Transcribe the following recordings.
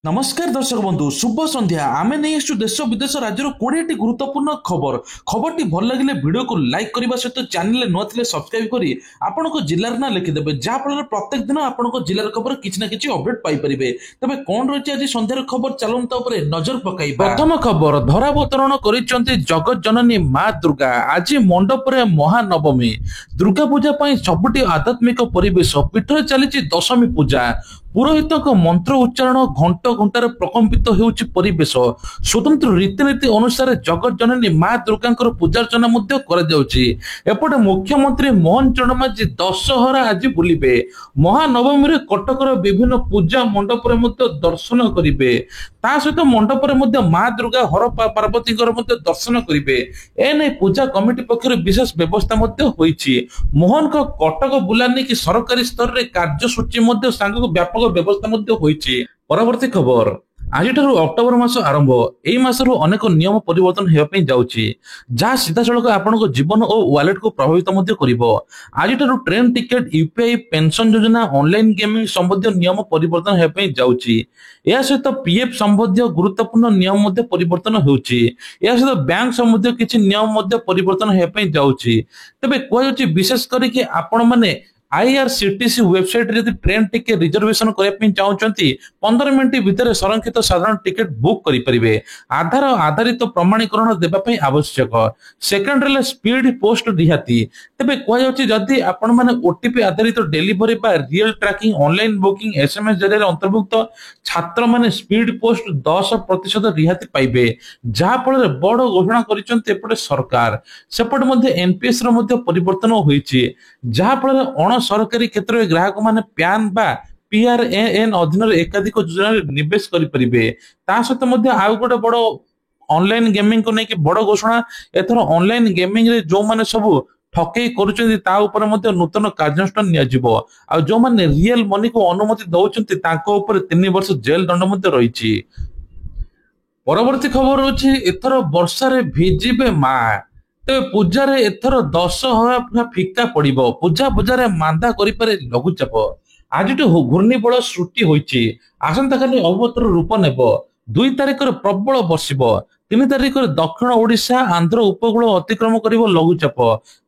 नमस्कार दर्शक बंधु शुभ संध्या आमे नहीं आसु देश विदेश राज्य 20 गुरुत्वपूर्ण खबर खबर भल लगे वीडियो को लाइक करने सहित चैनल नुआ सब्सक्राइब करी आपण जिलार ना लिखिदेवे जहाँफल प्रत्येक दिन आपण जिलार खबर किसी ना कि अपडेट पाइपर तेज कौन रही आज सन्धार खबर चलता नजर पकड़ प्रथम खबर धरावतरण कर जगत जननी माँ दुर्गा आज मंडप महानवमी दुर्गा पूजा सबुठी आध्यात्मिक परिवेश पीठ चली दशमी पूजा पुरोहित मंत्र उच्चारण घंट घंटार प्रकम्पित होउछि परिवेश स्वतंत्र रीतिनीति अनुसार जगत जननी माँ दुर्गा पूजार्चना एपटे मुख्यमंत्री मोहन चरण माझी दशहरा आज बुलिबे महानवमी कटकर विभिन्न पूजा मंडप दर्शन करेंगे ता सहित मंडप माँ दुर्गा हर पार्वती दर्शन करेंगे एने पूजा कमिटी पक्षर विशेष व्यवस्था मोहन को कटक बुलानी कि सरकारी स्तर में कार्यसूची सांग व्यापक व्यवस्था होईछि। परवर्ती खबर आज अक्टोबर मास आरंभ एई मासरु अनेक नियम परिवर्तन हेबापई जाउछि जहाँ सीधा सड़क आपण जीवन और वालेट को प्रभावित करिवो। आज ट्रेन टिकेट यूपीआई पेंशन योजना ऑनलाइन गेमिंग संबंधी नियम परिवर्तन हेबापई जाउछि। या सहित पीएफ संबंधी गुरुत्वपूर्ण नियम परिवर्तन होउछि। या सहित बैंक संबंधी किछि नियम परिवर्तन हेबापई जाउछि। तबे कहउछि विशेष करी आपण माने आईआरसीटीसी वेबसाइट रे ट्रेन टिकेट रिजर्वेशन करने चाहते 15 मिनिट भितर संरक्षित साधारण टिकेट बुक करेंगे। आधार आधारित प्रमाणीकरण देवाई आवश्यक। सेकेंड रे स्पीड पोस्ट रिहाती तेज कहदी आपण मैंने ओटीपी आधारित delivery real tracking online booking SMS जरिए अंतर्भुक्त छात्र माने स्पीड पोस्ट 10% रिहाती पाइबे जहाँफल बड़ घोषणा कर सरकार सेपटे एनपीएस परिवर्तन होती जहाँफल अण सरकारी क्षेत्र में ग्राहक माने प्यान बा पीआरएएन अधीन एकाधिक योजना निवेश करेंगे। सहित आउ गोटे बड़ ऑनलाइन गेमिंग को लेकिन बड़ घोषणा एथर ऑनलाइन गेमिंग रे जो माने सब ठकई करुचंती ता ऊपर मध्ये नूतन कार्यानुष्ठान नियाजिबो आ जो माने रियल मनी को अनुमति दउचंती तांको ऊपर 3 वर्ष जेल दंड मध्ये रहिछि। परवर्ती खबर होछि एथर वर्षा रे भिजिबे मां तेज पूजा एथर दशहरा फिका पड़ो पूजा पूजा मांदा करे लघुचाप आज घूर्णिबल सृष्टि होती आसंता काली अवतर रूप नेब 2 तारिख प्रबल बर्षिब 3 तारिख दक्षिण ओडिशा आंध्र उपकूल अतिक्रम कर लघुचाप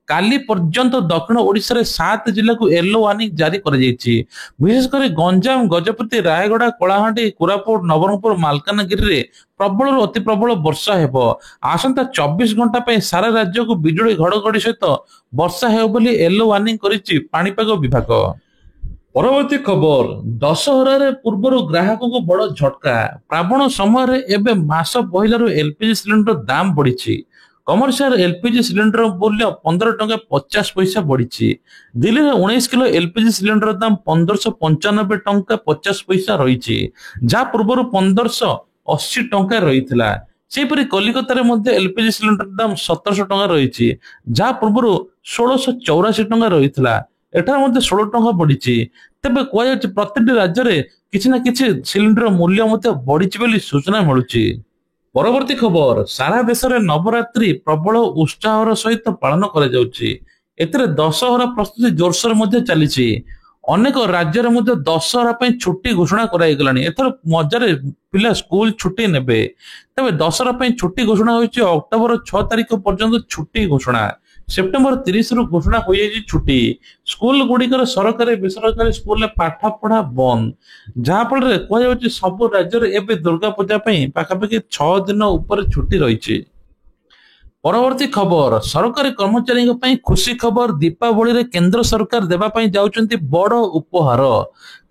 काली पर्यंत दक्षिण ओडिशा रे 7 जिला को येलो वार्निंग जारी कर विशेषकर गंजाम गजपति रायगड़ा कलाहांडी कोरापुट नवरंगपुर मालकानगिरी रे प्रबल अति प्रबल वर्षा हेब आसंता 24 घंटा पे सारा राज्य को बिजुली घड़घड़ी सहित वर्षा हेब बोली येलो वार्निंग करिछि पाणीपाग विभाग। परवर्ती खबर दशहरा पूर्व ग्राहकों को बड़ झटका प्रावण समय एवं मास पहलू एलपीजी सिलिंडर दाम बढ़ी कमर्शियल एलपीजी सिलिंडर मूल्य 15 टंका 50 पैसा बढ़ी। दिल्ली में 19 किलो एलपीजी सिलिंडर दाम 1595 टंका 50 पैसा रही जहाँ पूर्व 1580 टंका रही सेपरी कलिकता एलपीजी सिलिंडर दाम 1700 टंका रही जहाँ पूर्व 1684 टंका रही एठार 16 टंका बढ़ी। तेज कह प्रति राज्य में किसी न किसी सिलिंडर मूल्य बढ़ी सूचना मिलूची। परवर्ती खबर सारा देश में नवरात्रि प्रबल उत्साह सहित पालन कर दशहरा प्रस्तुति जोरसोर चली अनेक राज्य में दशहरा छुट्टी घोषणा कराई एथर मजार पिला स्कूल छुट्टी नेबे तेज दशहरा छुट्टी घोषणा होती अक्टोबर 6 तारिख पर्यंत छुट्टी घोषणा सेप्टेम्बर 30 रु घोषणा हो छुट्टी स्कूल गुड़िकर सरकारी बेसरकारी स्कूल पाठ पढ़ा बंद जहाँफल कह सब राज्य में दुर्गा पूजा पाखापाखि 6 दिन उपर छुट्टी रही। परवर्ती खबर सरकारी कर्मचारी खुशी खबर दीपावली रे केंद्र सरकार देवाई जाउचंती बड़ उपहार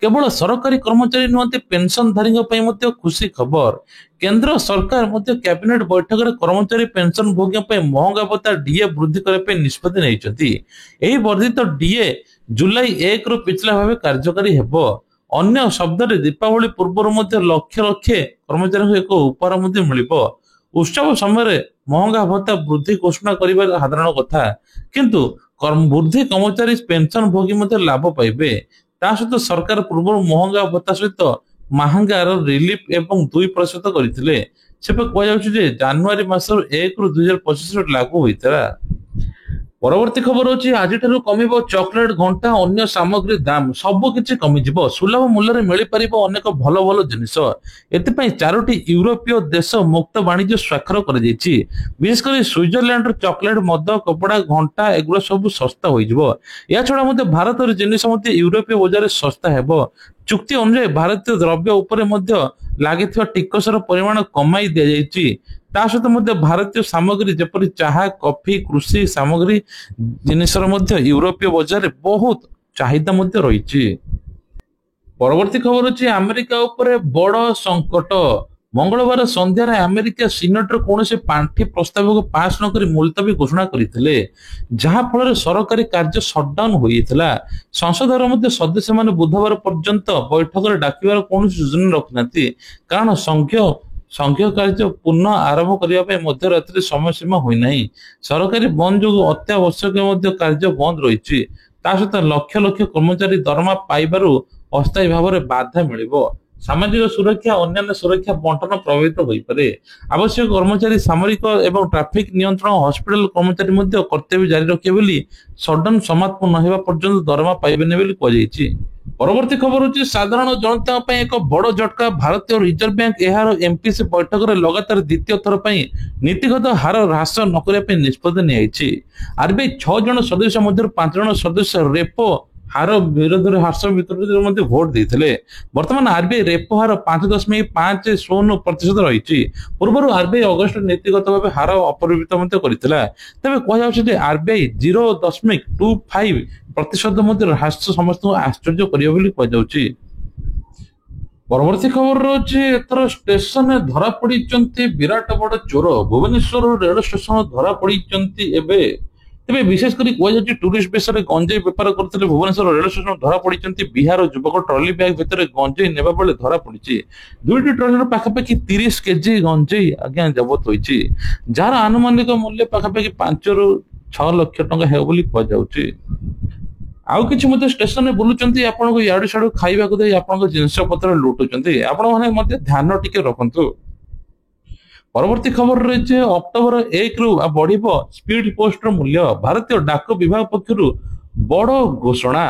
केवल सरकारी कर्मचारी नुहति पेंशनधारी खुशी खबर केंद्र सरकार कैबिनेट बैठक में कर्मचारी पेंशन भोगी महंगा भत्ता डीए वृद्धि करने निष्पत्ति नहीं वर्धित डीए जुलाई 1 रु पिछला भाव कार्यकारी हेब अन्य शब्द दीपावली पूर्व लक्ष लक्ष कर्मचारी एक उपहार मिलिबो। उत्सव समय महंगा भत्ता वृद्धि घोषणा करिबार साधारण कथा किंतु वृद्धि कर्मचारी पेंशन भोगी लाभ पाइबे सहित सरकार पूर्व महंगा भत्ता सहित महंगार रिलीफ एवं 2% करथिले सेपे कह जाउछि जे जनवरी मास 1 रु 2025 लागू होइतरा। ପରବର୍ତ୍ତୀ ଖବର ହଉଛି ଆଜିଠାରୁ କମିବ ଚକୋଲେଟ ଘଣ୍ଟା ଅନ୍ୟ ସାମଗ୍ରୀ ଦାମ ସବୁ କିଛି କମିଯିବ ସୁଲଭ ମୂଲ୍ୟରେ ମିଳିପାରିବ ଅନେକ ଭଲ ଭଲ ଜିନିଷ ଏଥିପାଇଁ 4ଟି ୟୁରୋପୀୟ ଦେଶ ମୁକ୍ତ ବାଣିଜ୍ୟ ସ୍ୱାକ୍ଷର କରାଯାଇଛି ବିଶେଷ କରି ସୁଇଜରଲ୍ୟାଣ୍ଡର ଚକୋଲେଟ ମଦ କପଡା ଘଣ୍ଟା ଏଗୁଡା ସବୁ ଶସ୍ତା ହୋଇଯିବ ଏହା ଛଡା ମଧ୍ୟ ଭାରତର ଜିନିଷ ମଧ୍ୟ ୟୁରୋପୀୟ ବଜାରରେ ଶସ୍ତା ହେବ ଚୁକ୍ତି ଅନୁଯାୟୀ ଭାରତୀୟ ଦ୍ରବ୍ୟ ଉପରେ ମଧ୍ୟ ଲାଗିଥିବା ଟିକସର ପରିମାଣ କମାଇ ଦିଆଯାଇଛି ତା ସହିତ ମଧ୍ୟ ଭାରତୀୟ ସାମଗ୍ରୀ ଯେପରି ଚାହା କଫି କୃଷି ସାମଗ୍ରୀ ଜିନିଷର ମଧ୍ୟ ୟୁରୋପୀୟ ବଜାରରେ ବହୁତ ଚାହିଦା ମଧ୍ୟ ରହିଛି ପରବର୍ତ୍ତୀ ଖବର ଅଛି ଆମେରିକା ଉପରେ ବଡ ସଂକଟ ମଙ୍ଗଳବାର ସନ୍ଧ୍ୟାରେ ଆମେରିକା ସିନେଟର କୌଣସି ପାଣ୍ଠି ପ୍ରସ୍ତାବକୁ ପାସ୍ ନକରି ମୁଲତବୀ ଘୋଷଣା କରିଥିଲେ ଯାହା ଫଳରେ ସରକାରୀ କାର୍ଯ୍ୟ ସଟଡାଉନ ହୋଇଥିଲା ସଂସଦର ମଧ୍ୟ ସଦସ୍ୟମାନେ ବୁଧବାର ପର୍ଯ୍ୟନ୍ତ ବୈଠକରେ ଡାକିବାର କୌଣସି ଯୋଜନା ରଖିନାହାନ୍ତି କାରଣ ସଂଘୀୟ କାର୍ଯ୍ୟ ପୁନଃ ଆରମ୍ଭ କରିବା ପାଇଁ ମଧ୍ୟରାତ୍ରି ସମୟସୀମା ହୋଇନାହିଁ ସରକାରୀ ବନ୍ଦ ଯୋଗୁଁ ଅତ୍ୟାବଶ୍ୟକ ମଧ୍ୟ କାର୍ଯ୍ୟ ବନ୍ଦ ରହିଛି ତା ସହିତ ଲକ୍ଷ ଲକ୍ଷ କର୍ମଚାରୀ ଦରମା ପାଇବାରୁ ଅସ୍ଥାୟୀ ଭାବରେ ବାଧା ମିଳିବ ସାମାଜିକ ସୁରକ୍ଷା ଅନ୍ୟାନ୍ୟ ସୁରକ୍ଷା ବଣ୍ଟନ ପ୍ରଭାବିତ ହୋଇପାରେ ଆବଶ୍ୟକ କର୍ମଚାରୀ ସାମରିକ ଏବଂ ଟ୍ରାଫିକ ନିୟନ୍ତ୍ରଣ ହସ୍ପିଟାଲ କର୍ମଚାରୀ ମଧ୍ୟ କର୍ତ୍ତବ୍ୟ ଜାରି ରଖିବେ ବୋଲି ସଟଡାଉନ ସମାପ୍ତ ନ ହେବା ପର୍ଯ୍ୟନ୍ତ ଦରମା ପାଇବେନି ବୋଲି କୁହାଯାଇଛି ପରବର୍ତ୍ତୀ ଖବର ହଉଛି ସାଧାରଣ ଜନତାଙ୍କ ପାଇଁ ଏକ ବଡ ଝଟକା ଭାରତୀୟ ରିଜର୍ଭ ବ୍ୟାଙ୍କ ଏହାର ଏମପିସି ବୈଠକରେ ଲଗାତାର ଦ୍ୱିତୀୟ ଥର ପାଇଁ ନୀତିଗତ ହାର ହ୍ରାସ ନ କରିବା ପାଇଁ ନିଷ୍ପତ୍ତି ନିଆଯାଇଛି ଆରବିଆଇ 6 ଜଣ ସଦସ୍ୟ ମଧ୍ୟରୁ 5 ଜଣ ସଦସ୍ୟ ରେପୋ ହାର ବିରୋଧରେ ହ୍ରାସ ବିରୋଧରେ ମଧ୍ୟ ଭୋଟ ଦେଇଥିଲେ ବର୍ତ୍ତମାନ ଆରବିଆଇ ରେପୋ ହାର 5.50% ରହିଛି ପୂର୍ବରୁ ଆରବିଆଇ ଅଗଷ୍ଟରେ ନୀତିଗତ ଭାବେ ହାର ଅପରିବର୍ତ୍ତିତ ମଧ୍ୟ କରିଥିଲା ତେବେ କୁହାଯାଉଛି ଯେ ଆରବିଆଇ 0.25% ମଧ୍ୟ ହ୍ରାସ ସମସ୍ତଙ୍କୁ ଆଶ୍ଚର୍ଯ୍ୟ କରିବ ବୋଲି କୁହାଯାଉଛି ପରବର୍ତ୍ତୀ ଖବର ରହୁଛି ଏଥର ଷ୍ଟେସନରେ ଧରା ପଡିଛନ୍ତି ବିରାଟ ବଡ ଚୋର ଭୁବନେଶ୍ୱର ରେଳ ଷ୍ଟେସନ ଧରା ପଡିଛନ୍ତି ଏବେ ତେବେ ବିଶେଷ କରି କୁହାଯାଉଛି ଟୁରିଷ୍ଟ ବେଶରେ ଗଞ୍ଜେଇ ବେପାର କରୁଥିଲେ ଭୁବନେଶ୍ୱର ରେଳ ଷ୍ଟେସନ ଧରା ପଡିଛନ୍ତି ବିହାର ଯୁବକ ଟ୍ରଲି ବ୍ୟାଗ ଭିତରେ ଗଞ୍ଜେଇ ନେବା ବେଳେ ଧରା ପଡିଛି ଦୁଇଟି ଟ୍ରଲିର ପାଖାପାଖି 30 କେଜି ଗଞ୍ଜେଇ ଆଜ୍ଞା ଜବତ ହୋଇଛି ଯାହାର ଆନୁମାନିକ ମୂଲ୍ୟ ପାଖାପାଖି 5 ରୁ 6 ଲକ୍ଷ ଟଙ୍କା ହେବ ବୋଲି କୁହାଯାଉଛି ଆଉ କିଛି ମଧ୍ୟ ଷ୍ଟେସନରେ ବୁଲୁଛନ୍ତି ଆପଣଙ୍କୁ ଇଆଡୁ ସିଆଡୁ ଖାଇବାକୁ ଦେଇ ଆପଣଙ୍କ ଜିନିଷ ପତ୍ର ଲୁଟୁଛନ୍ତି ଆପଣ ମାନେ ମଧ୍ୟ ଧ୍ୟାନ ଟିକେ ରଖନ୍ତୁ ପରବର୍ତ୍ତୀ ଖବର ରହିଛି ଅକ୍ଟୋବର 1ରୁ ବଢିବ ସ୍ପିଡ ପୋଷ୍ଟର ମୂଲ୍ୟ ଭାରତୀୟ ଡାକ ବିଭାଗ ପକ୍ଷରୁ ବଡ ଘୋଷଣା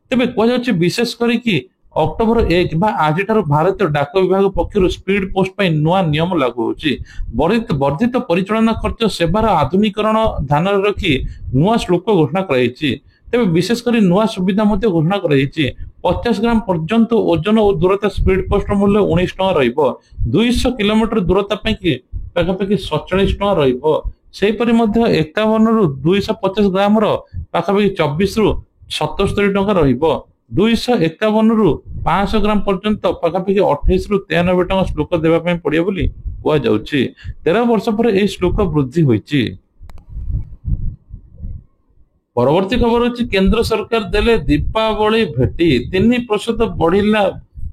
ତେବେ କୁହାଯାଉଛି ବିଶେଷ କରିକି ଅକ୍ଟୋବର 1 ବା ଆଜିଠାରୁ ଭାରତୀୟ ଡାକ ବିଭାଗ ପକ୍ଷରୁ ସ୍ପିଡ ପୋଷ୍ଟ ପାଇଁ ନୂଆ ନିୟମ ଲାଗୁ ହେଉଛି ବର୍ଦ୍ଧିତ ପରିଚାଳନା ଖର୍ଚ୍ଚ ସେବାର ଆଧୁନିକରଣ ଧ୍ୟାନରେ ରଖି ନୂଆ ଶୁଳ୍କ ଘୋଷଣା କରାଯାଇଛି ତେବେ ବିଶେଷ କରି ନୂଆ ସୁବିଧା ମଧ୍ୟ ଘୋଷଣା କରାଯାଇଛି 50 ଗ୍ରାମ ପର୍ଯ୍ୟନ୍ତ ଓଜନ ଓ ଦୂରତା ସ୍ପିଡ ପୋଷ୍ଟର ମୂଲ୍ୟ 19 ଟଙ୍କା ରହିବ 200 କିଲୋମିଟର ଦୂରତା ପାଇଁ ପାଖାପାଖି 47 ଟଙ୍କା ରହିବ ସେହିପରି ମଧ୍ୟ 51 ରୁ 250 ଗ୍ରାମର ପାଖାପାଖି 24 ରୁ 77 ଟଙ୍କା ରହିବ 251 ରୁ 500 ଗ୍ରାମ ପର୍ଯ୍ୟନ୍ତ ପାଖାପାଖି 28 ରୁ 93 ଟଙ୍କା ଶୁଳ୍କ ଦେବା ପାଇଁ ପଡିବ ବୋଲି କୁହାଯାଉଛି 13 ବର୍ଷ ପରେ ଏହି ଶୁଳ୍କ ବୃଦ୍ଧି ହୋଇଛି ପରବର୍ତ୍ତୀ ଖବର ହେଉଛି କେନ୍ଦ୍ର ସରକାର ଦେଲେ ଦୀପାବଳି ଭେଟି 3% ବଢିଲା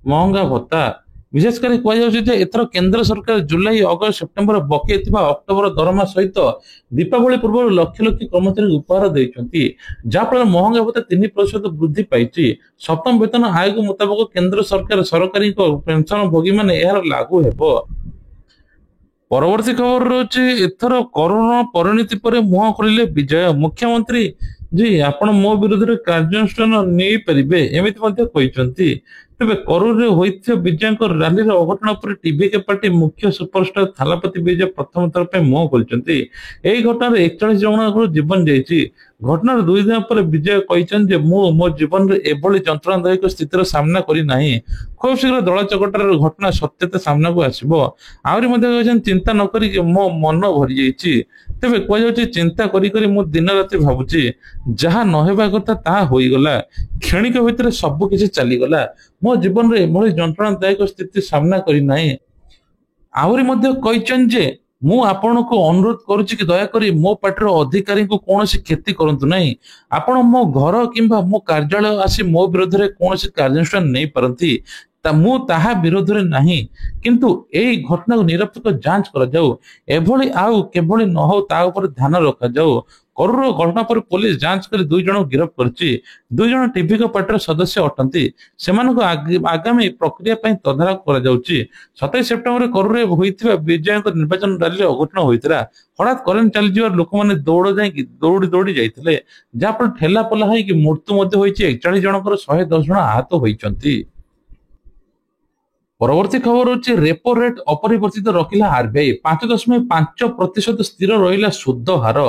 ମହଙ୍ଗା ଭତ୍ତା ବିଶେଷ କରି କୁହାଯାଉଛି ଯେ ଏଥର କେନ୍ଦ୍ର ସରକାର ଜୁଲାଇ ଅଗଷ୍ଟ ସେପ୍ଟେମ୍ବର ବକେଇ ଥିବା ଅକ୍ଟୋବର ଦରମା ସହିତ ଦୀପାବଳି ପୂର୍ବରୁ ଲକ୍ଷ ଲକ୍ଷ କର୍ମଚାରୀ ଉପହାର ଦେଇଛନ୍ତି ଯାହାଫଳରେ ମହଙ୍ଗା ଭତ୍ତା 3% ବୃଦ୍ଧି ପାଇଛି ସପ୍ତମ ବେତନ ଆୟୋଗ ମୁତାବକ କେନ୍ଦ୍ର ସରକାର ସରକାରୀଙ୍କ ପେନସନ ଭୋଗୀ ମାନେ ଏହାର ଲାଗୁ ହେବ ପରବର୍ତ୍ତୀ ଖବର ରହୁଛି ଏଥର କରୋନା ପରିଣତି ପରେ ମୁହଁ ଖୋଲିଲେ ବିଜୟ ମୁଖ୍ୟମନ୍ତ୍ରୀ ଜି ଆପଣ ମୋ ବିରୋଧରେ କାର୍ଯ୍ୟାନୁଷ୍ଠାନ ନେଇପାରିବେ ଏମିତି ମଧ୍ୟ କହିଛନ୍ତି ତେବେ କରୁରରେ ହୋଇଥିବା ବିଜୟଙ୍କ ରାଲିର ଅଘଟଣ ଉପରେ ଟିଭି ପାର୍ଟି ମୁଖ୍ୟ ସୁପରଷ୍ଟାର ଥାଲାପତି ବିଜୟ ପ୍ରଥମ ଥର ପାଇଁ ମୁହଁ ଖୋଲିଛନ୍ତି ଏହି ଘଟଣାରେ 41 ଜଣଙ୍କର ଜୀବନ ଯାଇଛି ଘଟଣାର 2 ଦିନ ପରେ ବିଜୟ କହିଛନ୍ତି ଯେ ମୁଁ ମୋ ଜୀବନରେ ଏଭଳି ଯନ୍ତ୍ରଣାଦାୟକ ସ୍ଥିତିର ସାମ୍ନା କରି ନାହିଁ ଖୁବ୍ ଶୀଘ୍ର ଦଳା ଚକଟାର ଘଟଣା ସତ୍ୟତା ସାମ୍ନାକୁ ଆସିବ ଆହୁରି ମଧ୍ୟ କହିଛନ୍ତି ଚିନ୍ତା ନ କରିକି ମୋ ମନ ଭରି ଯାଇଛି ତେବେ କୁହାଯାଉଛି ଚିନ୍ତା କରି କରି ମୁଁ ଦିନ ରାତି ଭାବୁଛି ଯାହା ନ ହେବା କଥା ତାହା ହୋଇଗଲା କ୍ଷଣିକ ଭିତରେ ସବୁ କିଛି ଚାଲିଗଲା ମୋ ଜୀବନରେ ଏଭଳି ଯନ୍ତ୍ରଣାଦାୟକ ସ୍ଥିତି ସାମ୍ନା କରି ନାହିଁ ଆହୁରି ମଧ୍ୟ କହିଛନ୍ତି ଯେ ମୁଁ ଆପଣଙ୍କୁ ଅନୁରୋଧ କରୁଛି କି ଦୟାକରି ମୋ ପାର୍ଟିର ଅଧିକାରୀଙ୍କୁ କୌଣସି କ୍ଷତି କରନ୍ତୁ ନାହିଁ ଆପଣ ମୋ ଘର କିମ୍ବା ମୋ କାର୍ଯ୍ୟାଳୟ ଆସି ମୋ ବିରୋଧରେ କୌଣସି କାର୍ଯ୍ୟାନୁଷ୍ଠାନ ନେଇପାରନ୍ତି ମୁଁ ତାହା ବିରୋଧରେ ନାହିଁ କିନ୍ତୁ ଏହି ଘଟଣାକୁ ନିରପେକ୍ଷ ଯାଞ୍ଚ କରାଯାଉ ଏଭଳି ଆଉ କେଭଳି ନ ହଉ ତା ଉପରେ ଧ୍ୟାନ ରଖାଯାଉ କରୁର ଘଟଣା ପରେ ପୁଲିସ ଯାଞ୍ଚ କରି 2 ଜଣଙ୍କୁ ଗିରଫ କରିଛି। 2 ଜଣ ଟିଭିକ ପାର୍ଟିର ସଦସ୍ୟ ଅଟନ୍ତି। ସେମାନଙ୍କୁ ଆଗାମୀ ପ୍ରକ୍ରିୟା ପାଇଁ ତଦାରଖ କରାଯାଉଛି। 27 ସେପ୍ଟେମ୍ବରରେ କରୁରେ ହୋଇଥିବା ବିଜୟଙ୍କ ନିର୍ବାଚନ ରାଲିରେ ଅଘଟଣ ହୋଇଥିଲା। ହଠାତ୍ କରେଣ୍ଟ ଚାଲିଯିବାରୁ ଲୋକମାନେ ଦୌଡ଼ି ଯାଇଥିଲେ, ଯାହାଫଳରେ ଠେଲା ପୋଲା ହୋଇକି ମୃତ୍ୟୁ ମଧ୍ୟ ହୋଇଛି। 41 ଜଣଙ୍କର 110 ଜଣ ଆହତ ହୋଇଛନ୍ତି। ପରବର୍ତ୍ତୀ ଖବର ହେଉଛି ରେପୋ ରେଟ୍ ଅପରିବର୍ତ୍ତିତ ରଖିଲା ଆରବିଆଇ। 5.5% ସ୍ଥିର ରହିଲା ସୁଧ ହାର।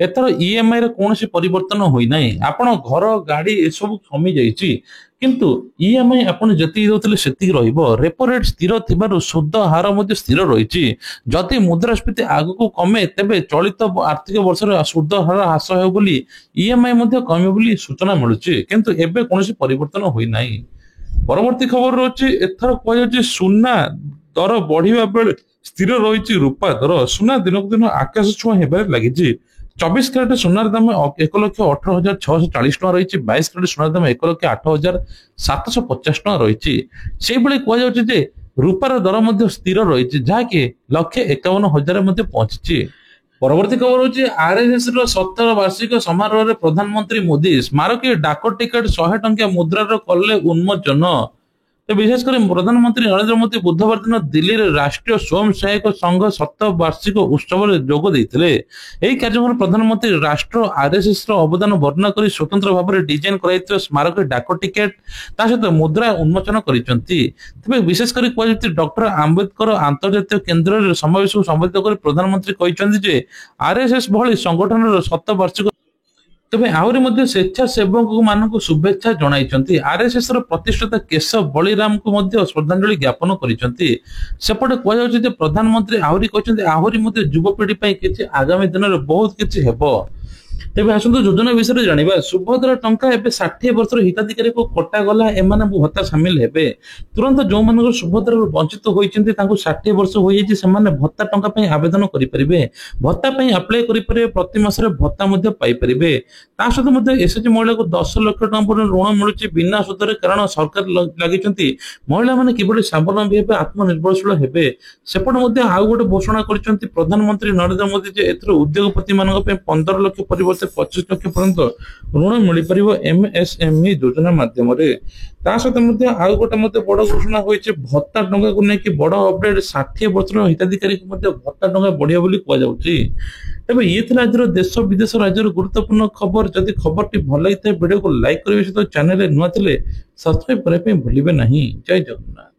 ଏଥର ଇଏମଆଇ ରେ କୌଣସି ପରିବର୍ତ୍ତନ ହୋଇନାହିଁ। ଆପଣ ଘର ଗାଡି ଏସବୁ କମି ଯାଇଛି, କିନ୍ତୁ ଇଏମଆଇ ଆପଣ ଯେତିକି ଦେଉଥିଲେ ସେତିକି ରହିବ। ରେପୋ ରେଟ୍ ସ୍ଥିର ଥିବାରୁ ସୁଧ ହାର ମଧ୍ୟ ସ୍ଥିର ରହିଛି। ଯଦି ମୁଦ୍ରାସ୍ଫୀତି ଆଗକୁ କମେ ତେବେ ଚଳିତ ଆର୍ଥିକ ବର୍ଷରେ ସୁଧ ହାର ହ୍ରାସ ହେବ ବୋଲି ଇଏମଆଇ ମଧ୍ୟ କମିବ ବୋଲି ସୂଚନା ମିଳୁଛି, କିନ୍ତୁ ଏବେ କୌଣସି ପରିବର୍ତ୍ତନ ହୋଇନାହିଁ। ପରବର୍ତ୍ତୀ ଖବର ରହୁଛି ଏଥର କୁହାଯାଉଛି ସୁନା ଦର ବଢିବା ବେଳେ ସ୍ଥିର ରହିଛି ରୂପା ଦର। ସୁନା ଦିନକୁ ଦିନ ଆକାଶ ଛୁଆଁ ହେବାରେ ଲାଗିଛି। 24 କ୍ୟାରେଟ ସୁନାର ଦାମ 1,18,640 ଟଙ୍କା ରହିଛି। 22 କ୍ୟାରେଟ ସୁନାର ଦାମ 1,08,750 ଟଙ୍କା ରହିଛି। ସେଇଭଳି କୁହାଯାଉଛି ଯେ ରୂପାର ଦର ମଧ୍ୟ ସ୍ଥିର ରହିଛି, ଯାହାକି 1,51,000 ମଧ୍ୟ ପହଞ୍ଚିଛି। ପରବର୍ତ୍ତୀ ଖବର ହଉଛି ଆରଏସଏସ ର 17 ବାର୍ଷିକ ସମାରୋହରେ ପ୍ରଧାନମନ୍ତ୍ରୀ ମୋଦି ସ୍ମାରକୀ ଡାକ ଟିକେଟ 100 ଟଙ୍କିଆ ମୁଦ୍ରାର କଲେ ଉନ୍ମୋଚନ। ବିଶେଷ କରି ପ୍ରଧାନମନ୍ତ୍ରୀ ନରେନ୍ଦ୍ର ମୋଦି ବୁଧବାର ଦିନ ଦିଲ୍ଲୀରେ ରାଷ୍ଟ୍ରୀୟ ସ୍ୱୟଂ ସହାୟକ ସଂଘ 7 ବାର୍ଷିକ ଉତ୍ସବରେ ଯୋଗ ଦେଇଥିଲେ। ଏହି କାର୍ଯ୍ୟକ୍ରମରେ ପ୍ରଧାନମନ୍ତ୍ରୀ ରାଷ୍ଟ୍ର ଆରଏସଏସ ର ଅବଦାନ ବର୍ଣ୍ଣନା କରି ସ୍ୱତନ୍ତ୍ର ଭାବରେ ଡିଜାଇନ କରାଯାଇଥିବା ସ୍ମାରକୀ ଡାକ ଟିକେଟ ତା ସହିତ ମୁଦ୍ରା ଉନ୍ମୋଚନ କରିଛନ୍ତି। ତେବେ ବିଶେଷ କରି କୁହାଯାଉଛି ଡକ୍ଟର ଆମ୍ବେଦକର ଆନ୍ତର୍ଜାତୀୟ କେନ୍ଦ୍ରରେ ସମାବେଶକୁ ସମ୍ବୋଧିତ କରି ପ୍ରଧାନମନ୍ତ୍ରୀ କହିଛନ୍ତି ଯେ ଆରଏସଏସ ଭଳି ସଂଗଠନର 7 ବାର୍ଷିକ ତେବେ ଆହୁରି ମଧ୍ୟ ସ୍ୱେଚ୍ଛାସେବକ ମାନଙ୍କୁ ଶୁଭେଚ୍ଛା ଜଣାଇଛନ୍ତି। ଆରଏସଏସ ର ପ୍ରତିଷ୍ଠାତା କେଶବ ବଳିରାମଙ୍କୁ ମଧ୍ୟ ଶ୍ରଦ୍ଧାଞ୍ଜଳି ଜ୍ଞାପନ କରିଛନ୍ତି। ସେପଟେ କୁହାଯାଉଛି ଯେ ପ୍ରଧାନମନ୍ତ୍ରୀ ଆହୁରି କହିଛନ୍ତି ଆହୁରି ମଧ୍ୟ ଯୁବପିଢି ପାଇଁ କିଛି ଆଗାମୀ ଦିନରେ ବହୁତ କିଛି ହେବ। ତେବେ ଆସନ୍ତୁ ଯୋଜନା ବିଷୟରେ ଜାଣିବା। ସୁଭଦ୍ରା ଟଙ୍କା ଏବେ 60 ବର୍ଷର ହିତାଧିକାରୀକୁ କଟାଗଲା, ଏମାନେ ଭତ୍ତା ସାମିଲ ହେବେ। ତୁରନ୍ତ ଯୋଉମାନଙ୍କର ସୁଭଦ୍ରାରୁ ବଞ୍ଚିତ ହୋଇଛନ୍ତି ତାଙ୍କୁ 60 ବର୍ଷ ହୋଇଯାଇଛି, ସେମାନେ ଭତ୍ତା ଟଙ୍କା ପାଇଁ ଆବେଦନ କରିପାରିବେ। ଭତ୍ତା ପାଇଁ ଆପ୍ଲାଏ କରିପାରିବେ। ପ୍ରତି ମାସରେ ଭତ୍ତା ମଧ୍ୟ ପାଇପାରିବେ। ତା ସହିତ ମଧ୍ୟ ଏସଏଚଜି ମହିଳାକୁ 10 ଲକ୍ଷ ଟଙ୍କା ପର୍ଯ୍ୟନ୍ତ ଋଣ ମିଳୁଛି ବିନା ସୁଧରେ, କାରଣ ସରକାର ଲାଗିଛନ୍ତି ମହିଳାମାନେ କିଭଳି ସ୍ୱାବଲମ୍ବୀ ହେବେ, ଆତ୍ମନିର୍ଭରଶୀଳ ହେବେ। ସେପଟେ ମଧ୍ୟ ଆଉ ଗୋଟେ ଘୋଷଣା କରିଛନ୍ତି ପ୍ରଧାନମନ୍ତ୍ରୀ ନରେନ୍ଦ୍ର ମୋଦି ଯେ ଏଥିରେ ଉଦ୍ୟୋଗପତି ମାନଙ୍କ ପାଇଁ 15 ଲକ୍ଷ ପରିବର୍ତ୍ତେ 25 ଲକ୍ଷ ପର୍ଯ୍ୟନ୍ତ ଋଣ ମିଳିପାରିବ ଏମଏସଏମଇ ଯୋଜନା ମାଧ୍ୟମରେ। ତା ସହିତ ମଧ୍ୟ ଆଉ ଗୋଟେ ମଧ୍ୟ ବଡ ଘୋଷଣା ହୋଇଛି ଭତ୍ତା ଟଙ୍କାକୁ ନେଇକି ବଡ ଅପଡେଟ। 60 ବର୍ଷର ହିତାଧିକାରୀକୁ ମଧ୍ୟ ଭତ୍ତା ଟଙ୍କା ବଢିବ ବୋଲି କୁହାଯାଉଛି। ତେବେ ଇଏ ଥିଲା ଆଜିର ଦେଶ ବିଦେଶ ରାଜ୍ୟର ଗୁରୁତ୍ୱପୂର୍ଣ୍ଣ ଖବର। ଯଦି ଖବରଟି ଭଲ ଲାଗିଥାଏ ଭିଡିଓକୁ ଲାଇକ୍ କରିବେ ସହିତ ଚ୍ୟାନେଲରେ ନୂଆ ଥିଲେ ସବସ୍କ୍ରାଇବ କରିବା ପାଇଁ ଭୁଲିବେ ନାହିଁ। ଜୟ ଜଗନ୍ନାଥ।